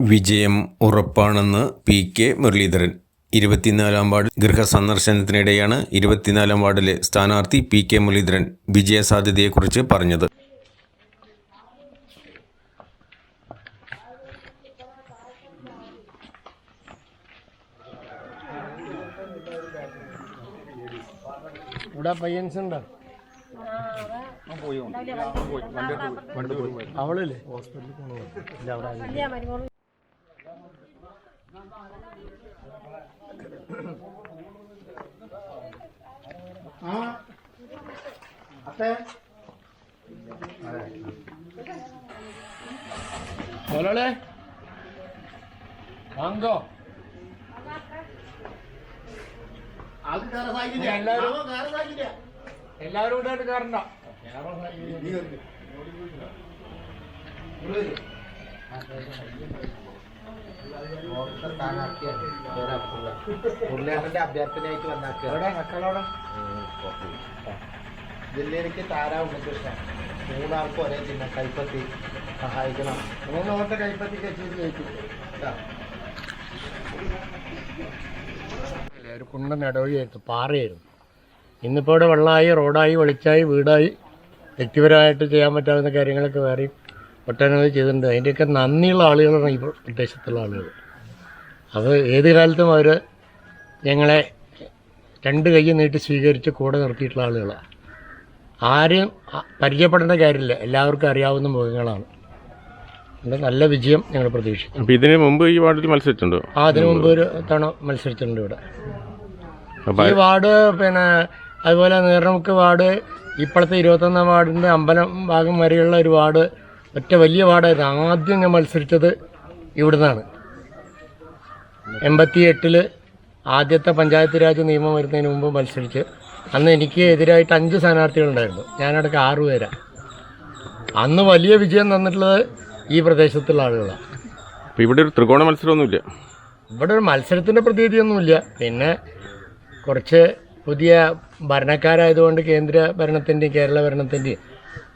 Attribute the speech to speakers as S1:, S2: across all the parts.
S1: വിജയം ഉറപ്പാണെന്ന് P K. Muraleedharan. 24-ാം ward ഗൃഹസന്ദർശനത്തിനിടെയാണ് 24-ാം വാർഡിലെ സ്ഥാനാർത്ഥി പി.കെ. മുരളീധരൻ വിജയസാധ്യതയെക്കുറിച്ച് പറഞ്ഞത്.
S2: അവളല്ലേ ഹോസ്പിറ്റലിൽ പോകണം. മോളെ വാങ്ങോ എല്ലാവരും കൂടെ കയറണ്ട.
S3: മുരളീധരന്റെ അഭ്യർത്ഥനയായിട്ട് വന്നാക്കളോടെ ജില്ലയിലേക്ക് താരാ ഉണ്ണികൃഷ്ണൻ 3 ആൾക്കും ഒരേ ചിഹ്നം കൈപ്പത്തി സഹായിക്കണം. 3 ഓട്ട കൈപ്പത്തി കച്ചേരി ജയിക്കും.
S2: ഒരു കുണ്ടൻ ഇടവഴിയായിരുന്നു, പാറയായിരുന്നു. ഇന്നിപ്പോൾ ഇവിടെ വെള്ളമായി, റോഡായി, വെളിച്ചായി, വീടായി, വ്യക്തിപരമായിട്ട് ചെയ്യാൻ പറ്റാവുന്ന കാര്യങ്ങളൊക്കെ വേറെയും ഒട്ടനവധി ചെയ്തിട്ടുണ്ട്. അതിൻ്റെയൊക്കെ നന്ദിയുള്ള ആളുകളാണ് ഈ പ്രദേശത്തുള്ള ആളുകൾ. അത് ഏത് കാലത്തും അവർ ഞങ്ങളെ 2 കൈ നീട്ടി സ്വീകരിച്ച് കൂടെ നിർത്തിയിട്ടുള്ള ആളുകളാണ്. ആരെയും പരിചയപ്പെടേണ്ട കാര്യമില്ല, എല്ലാവർക്കും അറിയാവുന്ന മുഖങ്ങളാണ്. അതുകൊണ്ട് നല്ല വിജയം ഞങ്ങൾ പ്രതീക്ഷിക്കും.
S1: അപ്പോൾ ഇതിന് മുമ്പ് ഈ വാർഡിൽ മത്സരിച്ചിട്ടുണ്ടോ?
S2: അതിനു മുമ്പ് ഒരു തവണ മത്സരിച്ചിട്ടുണ്ട് ഇവിടെ. ഈ വാർഡ് അതുപോലെ നീർമുക്ക് വാർഡ്, ഇപ്പോഴത്തെ 21-ാം വാർഡിൻ്റെ അമ്പലം ഭാഗം വരെയുള്ള ഒരു വാർഡ് ഒറ്റ വലിയ വാർഡായിരുന്നു. ആദ്യം ഞാൻ മത്സരിച്ചത് ഇവിടുന്നാണ്. 88-ൽ ആദ്യത്തെ പഞ്ചായത്ത് രാജ് നിയമം വരുന്നതിന് മുമ്പ് മത്സരിച്ച്. അന്ന് എനിക്ക് എതിരായിട്ട് 5 സ്ഥാനാർത്ഥികളുണ്ടായിരുന്നു, ഞാനടക്കം 6 പേരാണ്. അന്ന് വലിയ വിജയം തന്നിട്ടുള്ളത് ഈ പ്രദേശത്തുള്ള ആളുകളാണ്.
S1: അപ്പോൾ ഇവിടെ ഒരു ത്രികോണ മത്സരമൊന്നുമില്ല.
S2: ഇവിടെ ഒരു മത്സരത്തിൻ്റെ പ്രതീതിയൊന്നുമില്ല. പിന്നെ കുറച്ച് പുതിയ ഭരണക്കാരായതുകൊണ്ട് കേന്ദ്ര ഭരണത്തിൻ്റെയും കേരള ഭരണത്തിൻ്റെയും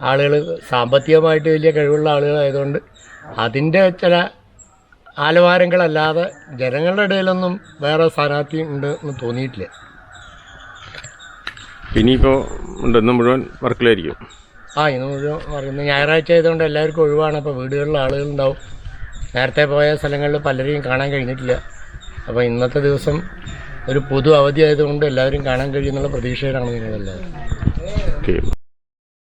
S2: ആളുകൾ സാമ്പത്തികമായിട്ട് വലിയ കഴിവുള്ള ആളുകളായതുകൊണ്ട് അതിൻ്റെ ചില ആലവാരങ്ങളല്ലാതെ ജനങ്ങളുടെ ഇടയിലൊന്നും വേറെ സ്ഥാനാർത്ഥി ഉണ്ട് എന്ന് തോന്നിയിട്ടില്ല.
S1: ഇനിയിപ്പോൾ ഇന്ന് മുഴുവൻ വർക്കിലായിരിക്കും.
S2: ഇന്ന് മുഴുവൻ പറയുന്നത് ഞായറാഴ്ച ആയതുകൊണ്ട് എല്ലാവർക്കും ഒഴിവാണ്. അപ്പോൾ വീടുകളിൽ ആളുകളുണ്ടാവും. നേരത്തെ പോയ സ്ഥലങ്ങളിൽ പലരെയും കാണാൻ കഴിഞ്ഞിട്ടില്ല. അപ്പോൾ ഇന്നത്തെ ദിവസം ഒരു പൊതു അവധി ആയതുകൊണ്ട് എല്ലാവരും കാണാൻ കഴിയുന്നുള്ള പ്രതീക്ഷയിലാണ് നിങ്ങളെല്ലാവരും.